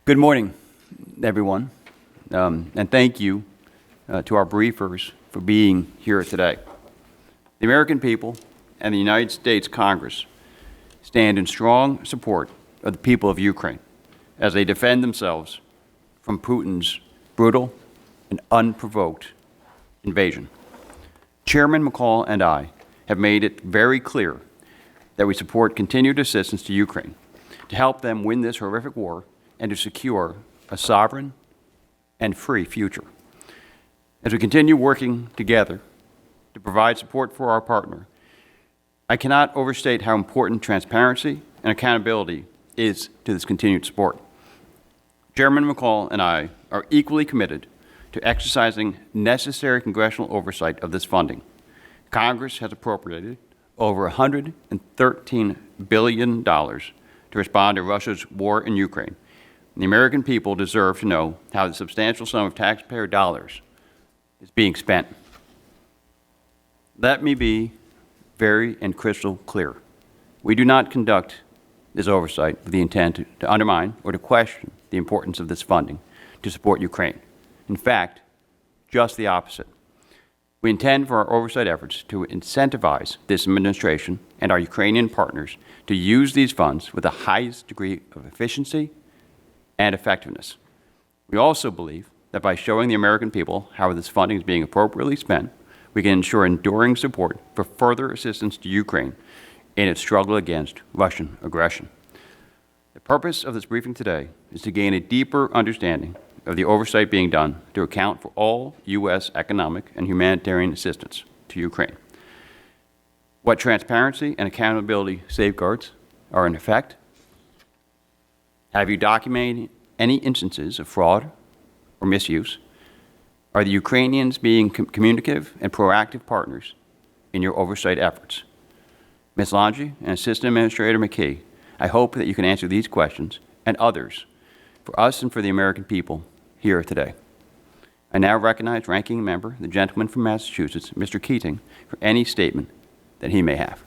Good morning, everyone, and thank you to our briefers for being here today. The American people and the United States Congress stand in strong support of the people of Ukraine as they defend themselves from Putin's brutal and unprovoked invasion. Chairman McCall and I have made it very clear that we support continued assistance to Ukraine to help them win this horrific war and to secure a sovereign and free future. As we continue working together to provide support for our partner, I cannot overstate how important transparency and accountability is to this continued support. Chairman McCall and I are equally committed to exercising necessary congressional oversight of this funding. Congress has appropriated over $113 billion to respond to Russia's war in Ukraine. The American people deserve to know how the substantial sum of taxpayer dollars is being spent. Let me be very and crystal clear. We do not conduct this oversight with the intent to undermine or to question the importance of this funding to support Ukraine. In fact, just the opposite. We intend for our oversight efforts to incentivize this administration and our Ukrainian partners to use these funds with the highest degree of efficiency and effectiveness. We also believe that by showing the American people how this funding is being appropriately spent, we can ensure enduring support for further assistance to Ukraine in its struggle against Russian aggression. The purpose of this briefing today is to gain a deeper understanding of the oversight being done to account for all U.S. economic and humanitarian assistance to Ukraine. What transparency and accountability safeguards are in effect? Have you documented any instances of fraud or misuse? Are the Ukrainians being communicative and proactive partners in your oversight efforts? Ms. Lange and Assistant Administrator McKee, I hope that you can answer these questions and others for us and for the American people here today. I now recognize Ranking Member, the gentleman from Massachusetts, Mr. Keating, for any statement that he may have.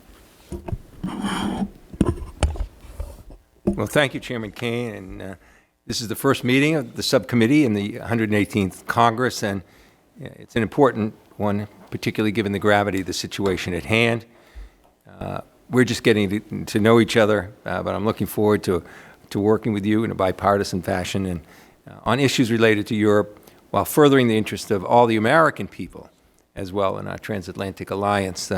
Well, thank you, Chairman Kane. And this is the first meeting of the subcommittee in the 118th Congress, and it's an important one, particularly given the gravity of the situation at hand. We're just getting to know each other, but I'm looking forward to working with you in a bipartisan fashion and on issues related to Europe, while furthering the interest of all the American people as well in our transatlantic alliance.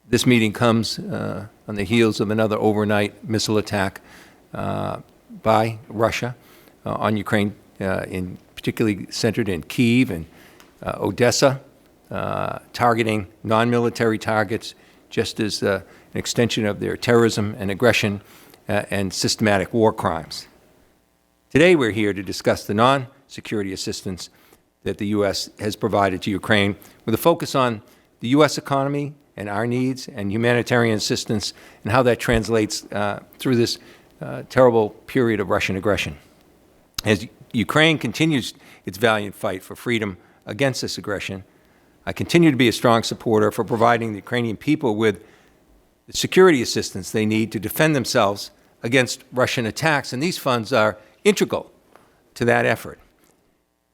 This meeting comes on the heels of another overnight missile attack by Russia on Ukraine, particularly centered in Kyiv and Odessa, targeting non-military targets just as an extension of their terrorism and aggression and systematic war crimes. Today we're here to discuss the non-security assistance that the U.S. has provided to Ukraine with a focus on the U.S. economy and our needs and humanitarian assistance and how that translates through this terrible period of Russian aggression. As Ukraine continues its valiant fight for freedom against this aggression, I continue to be a strong supporter for providing the Ukrainian people with the security assistance they need to defend themselves against Russian attacks, and these funds are integral to that effort.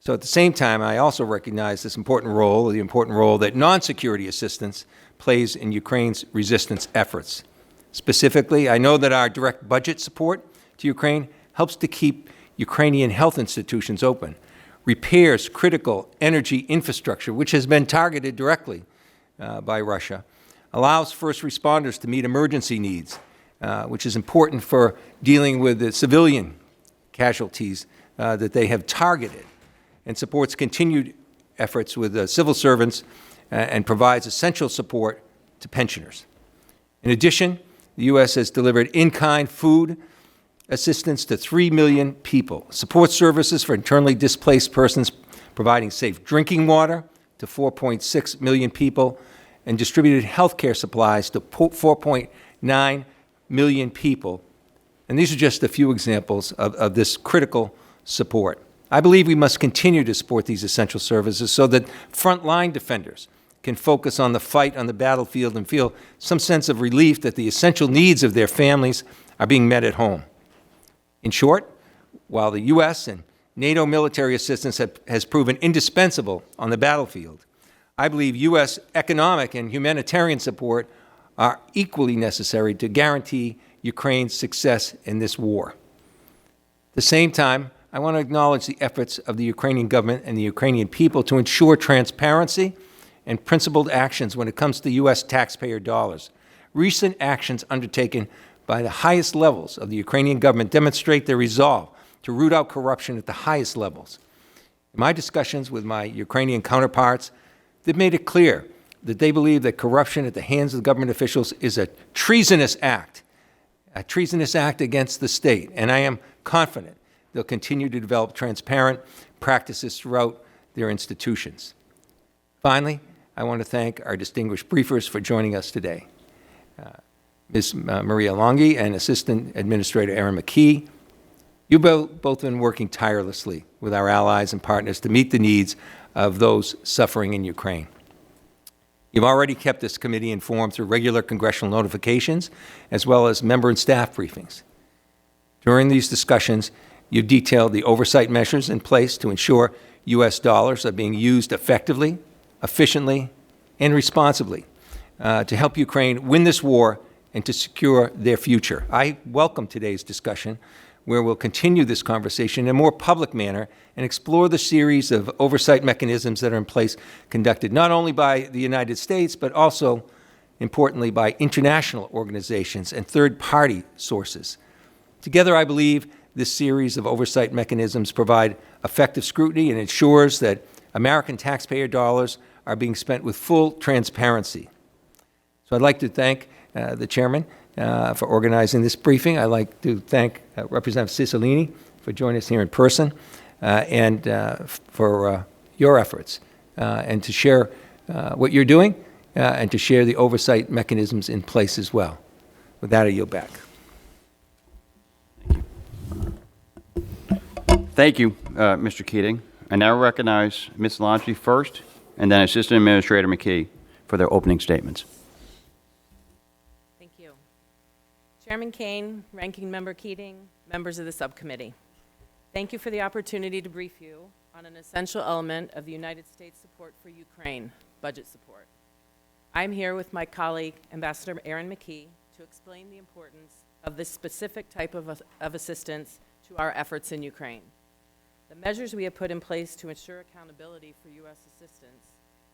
So at the same time, I also recognize this important role, the important role that non-security assistance plays in Ukraine's resistance efforts. Specifically, I know that our direct budget support to Ukraine helps to keep Ukrainian health institutions open, repairs critical energy infrastructure, which has been targeted directly by Russia, allows first responders to meet emergency needs, which is important for dealing with the civilian casualties that they have targeted, and supports continued efforts with civil servants and provides essential support to pensioners. In addition, the U.S. has delivered in-kind food assistance to 3 million people, support services for internally displaced persons, providing safe drinking water to 4.6 million people, and distributed health care supplies to 4.9 million people. And these are just a few examples of this critical support. I believe we must continue to support these essential services so that frontline defenders can focus on the fight on the battlefield and feel some sense of relief that the essential needs of their families are being met at home. In short, While the U.S. and NATO military assistance has proven indispensable on the battlefield, I believe U.S. economic and humanitarian support are equally necessary to guarantee Ukraine's success in this war. At the same time, I want to acknowledge the efforts of the Ukrainian government and the Ukrainian people to ensure transparency and principled actions when it comes to U.S. taxpayer dollars. Recent actions undertaken by the highest levels of the Ukrainian government demonstrate their resolve to root out corruption at the highest levels. In my discussions with my Ukrainian counterparts, they've made it clear that they believe that corruption at the hands of government officials is a treasonous act against the state, and I am confident they'll continue to develop transparent practices throughout their institutions. Finally, I want to thank our distinguished briefers for joining us today. Ms. Maria Longhi and Assistant Administrator Aaron McKee, you've both been working tirelessly with our allies and partners to meet the needs of those suffering in Ukraine. You've already kept this committee informed through regular congressional notifications, as well as member and staff briefings. During these discussions, you've detailed the oversight measures in place to ensure U.S. dollars are being used effectively, efficiently, and responsibly to help Ukraine win this war and to secure their future. I welcome today's discussion, where we'll continue this conversation in a more public manner and explore the series of oversight mechanisms that are in place, conducted not only by the United States, but also, importantly, by international organizations and third-party sources. Together, I believe this series of oversight mechanisms provide effective scrutiny and ensures that American taxpayer dollars are being spent with full transparency. So I'd like to thank the chairman for organizing this briefing. I'd like to thank Representative Cicilline for joining us here in person and for your efforts and to share what you're doing and to share the oversight mechanisms in place as well. With that, I yield back. Thank you, Mr. Keating. I now recognize Ms. Longhi first, and then Assistant Administrator McKee for their opening statements. Thank you. Chairman Kane, Ranking Member Keating, members of the subcommittee, thank you for the opportunity to brief you on an essential element of the United States support for Ukraine, budget support. I'm here with my colleague, Ambassador Aaron McKee, to explain the importance of this specific type of assistance to our efforts in Ukraine. The measures we have put in place to ensure accountability for U.S. assistance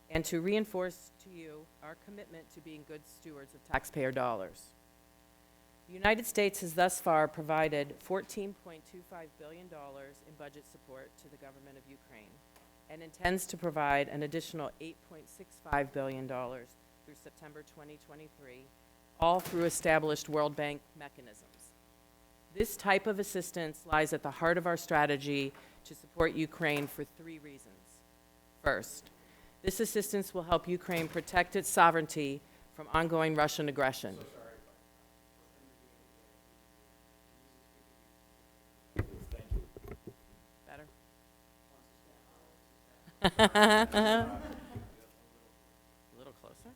and to reinforce to you our commitment to being good stewards of taxpayer dollars. The United States has thus far provided $14.25 billion in budget support to the government of Ukraine and intends to provide an additional $8.65 billion through September 2023, all through established World Bank mechanisms. This type of assistance lies at the heart of our strategy to support Ukraine for three reasons. First, this assistance will help Ukraine protect its sovereignty from ongoing Russian aggression. Better? A little closer.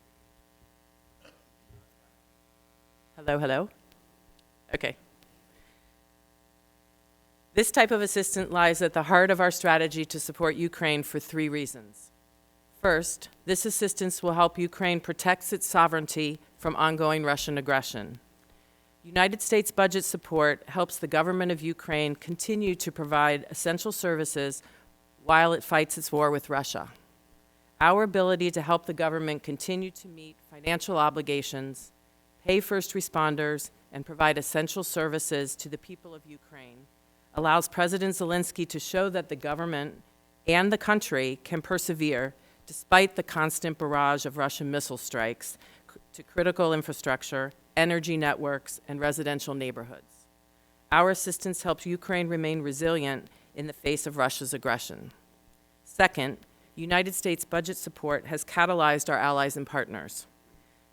Hello, hello? Okay. This type of assistance lies at the heart of our strategy to support Ukraine for three reasons. First, this assistance will help Ukraine protect its sovereignty from ongoing Russian aggression. United States budget support helps the government of Ukraine continue to provide essential services while it fights its war with Russia. Our ability to help the government continue to meet financial obligations, pay first responders, and provide essential services to the people of Ukraine allows President Zelensky to show that the government and the country can persevere despite the constant barrage of Russian missile strikes to critical infrastructure, energy networks, and residential neighborhoods. Our assistance helps Ukraine remain resilient in the face of Russia's aggression. Second, United States budget support has catalyzed our allies and partners.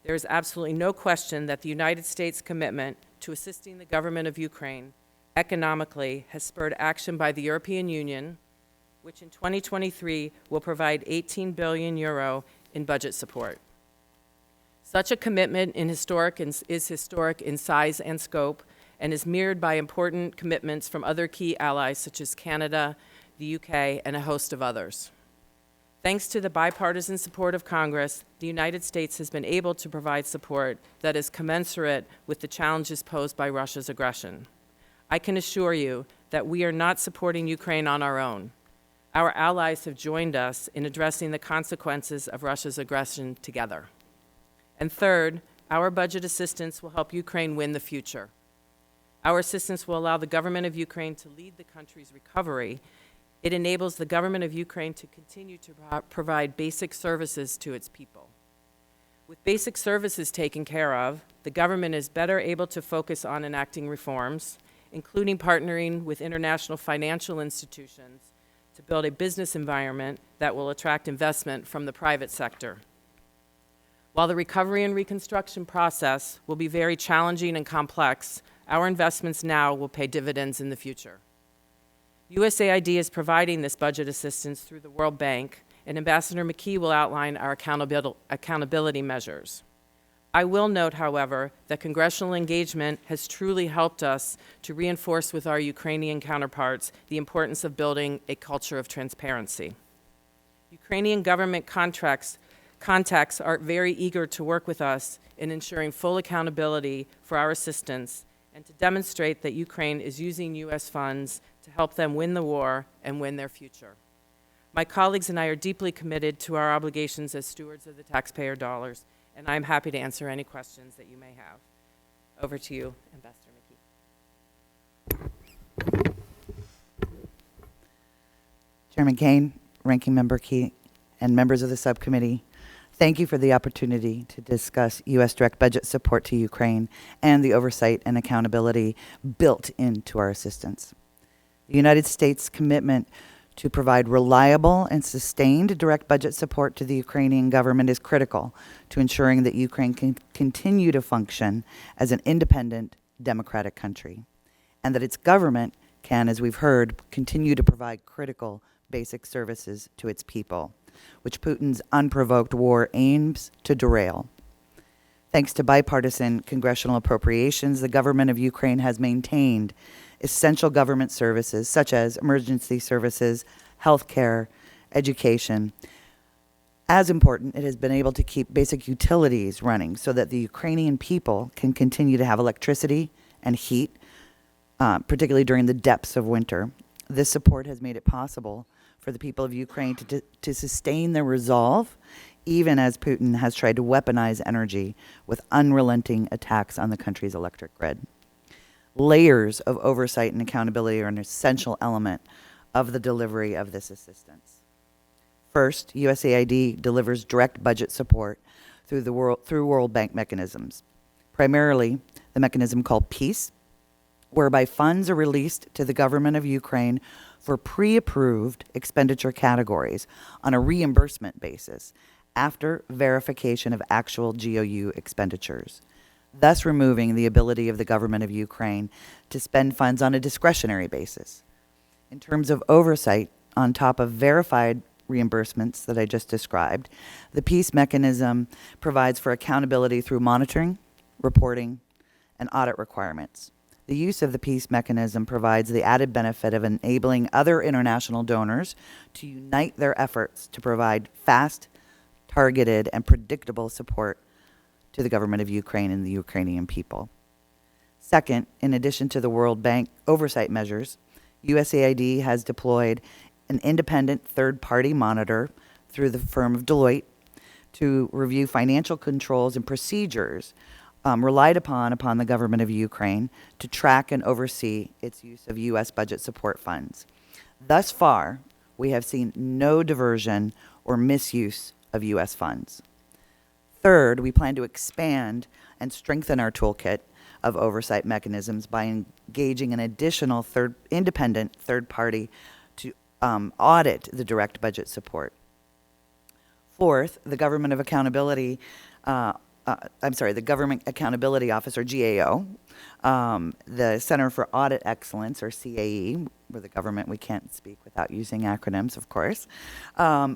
There is absolutely no question that the United States' commitment to assisting the government of Ukraine economically has spurred action by the European Union, which in 2023 will provide 18 billion euro in budget support. Such a commitment is historic in size and scope, and is mirrored by important commitments from other key allies such as Canada, the UK, and a host of others. Thanks to the bipartisan support of Congress, the United States has been able to provide support that is commensurate with the challenges posed by Russia's aggression. I can assure you that we are not supporting Ukraine on our own. Our allies have joined us in addressing the consequences of Russia's aggression together. And third, our budget assistance will help Ukraine win the future. Our assistance will allow the government of Ukraine to lead the country's recovery. It enables the government of Ukraine to continue to provide basic services to its people. With basic services taken care of, the government is better able to focus on enacting reforms, including partnering with international financial institutions to build a business environment that will attract investment from the private sector. While the recovery and reconstruction process will be very challenging and complex, our investments now will pay dividends in the future. USAID is providing this budget assistance through the World Bank, and Ambassador McKee will outline our accountability measures. I will note, however, that congressional engagement has truly helped us to reinforce with our Ukrainian counterparts the importance of building a culture of transparency. Ukrainian government contacts are very eager to work with us in ensuring full accountability for our assistance and to demonstrate that Ukraine is using U.S. funds to help them win the war and win their future. My colleagues and I are deeply committed to our obligations as stewards of the taxpayer dollars, and I'm happy to answer any questions that you may have. Over to you, Ambassador McKee. Chairman Kane, Ranking Member Key, and members of the subcommittee, thank you for the opportunity to discuss U.S. direct budget support to Ukraine and the oversight and accountability built into our assistance. The United States' commitment to provide reliable and sustained direct budget support to the Ukrainian government is critical to ensuring that Ukraine can continue to function as an independent, democratic country, and that its government can, as we've heard, continue to provide critical basic services to its people, which Putin's unprovoked war aims to derail. Thanks to bipartisan congressional appropriations, the government of Ukraine has maintained essential government services such as emergency services, health care, education. As important, it has been able to keep basic utilities running so that the Ukrainian people can continue to have electricity and heat, particularly during the depths of winter. This support has made it possible for the people of Ukraine to sustain their resolve, even as Putin has tried to weaponize energy with unrelenting attacks on the country's electric grid. Layers of oversight and accountability are an essential element of the delivery of this assistance. First, USAID delivers direct budget support through World Bank mechanisms, primarily the mechanism called PEACE, whereby funds are released to the government of Ukraine for pre-approved expenditure categories on a reimbursement basis after verification of actual GOU expenditures, thus removing the ability of the government of Ukraine to spend funds on a discretionary basis. In terms of oversight, on top of verified reimbursements that I just described, the PEACE mechanism provides for accountability through monitoring, reporting, and audit requirements. The use of the PEACE mechanism provides the added benefit of enabling other international donors to unite their efforts to provide fast, targeted, and predictable support to the government of Ukraine and the Ukrainian people. Second, in addition to the World Bank oversight measures, USAID has deployed an independent third-party monitor through the firm of Deloitte to review financial controls and procedures relied upon the government of Ukraine to track and oversee its use of U.S. budget support funds. Thus far, we have seen no diversion or misuse of U.S. funds. Third, we plan to expand and strengthen our toolkit of oversight mechanisms by engaging an additional independent third party to audit the direct budget support. Fourth, the Government of Accountability the Government Accountability Office, or GAO, the Center for Audit Excellence, or CAE. We're the government, we can't speak without using acronyms, of course.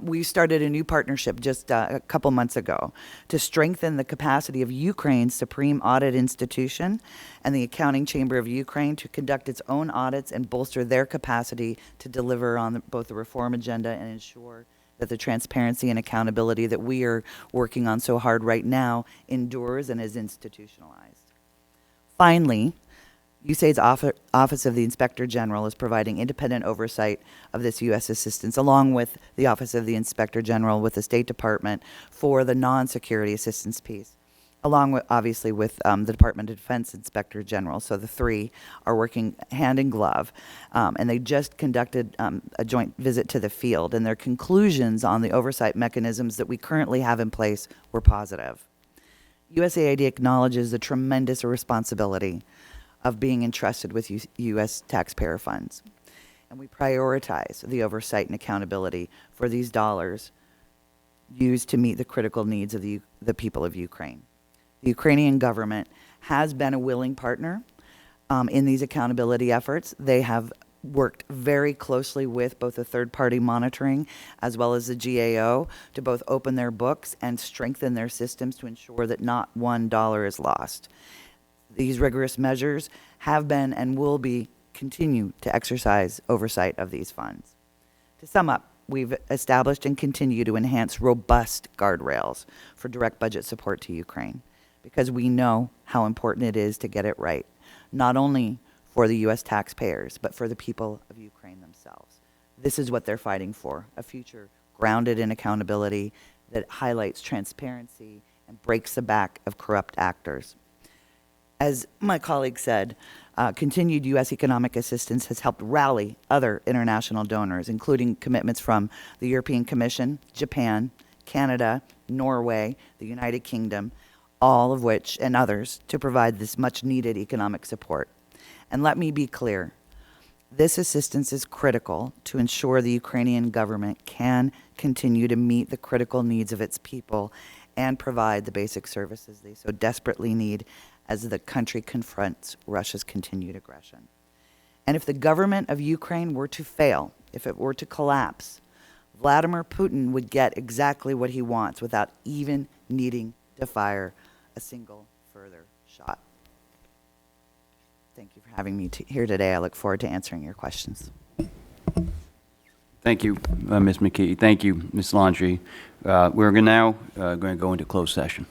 We started a new partnership just a couple months ago to strengthen the capacity of Ukraine's Supreme Audit Institution and the Accounting Chamber of Ukraine to conduct its own audits and bolster their capacity to deliver on both the reform agenda and ensure that the transparency and accountability that we are working on so hard right now endures and is institutionalized. Finally, USAID's Office of the Inspector General is providing independent oversight of this U.S. assistance, along with the Office of the Inspector General with the State Department for the non-security assistance piece, along with, obviously, with the Department of Defense Inspector General. So the three are working hand in glove, and they just conducted a joint visit to the field, and their conclusions on the oversight mechanisms that we currently have in place were positive. USAID acknowledges the tremendous responsibility of being entrusted with U.S. taxpayer funds. And we prioritize the oversight and accountability for these dollars used to meet the critical needs of the people of Ukraine. The Ukrainian government has been a willing partner in these accountability efforts. They have worked very closely with both the third-party monitoring as well as the GAO to both open their books and strengthen their systems to ensure that not $1 is lost. These rigorous measures have been and will be continue to exercise oversight of these funds. To sum up, we've established and continue to enhance robust guardrails for direct budget support to Ukraine because we know how important it is to get it right, not only for the U.S. taxpayers, but for the people of Ukraine themselves. This is what they're fighting for, a future grounded in accountability that highlights transparency and breaks the back of corrupt actors. As my colleague said, continued U.S. economic assistance has helped rally other international donors, including commitments from the European Commission, Japan, Canada, Norway, the United Kingdom, all of which, and others, to provide this much-needed economic support. And let me be clear, this assistance is critical to ensure the Ukrainian government can continue to meet the critical needs of its people and provide the basic services they so desperately need as the country confronts Russia's continued aggression. And if the government of Ukraine were to fail, if it were to collapse, Vladimir Putin would get exactly what he wants without even needing to fire a single further shot. Thank you for having me here today. I look forward to answering your questions. Thank you, Ms. McKee. Thank you, Ms. Landry. We're now going to go into closed session.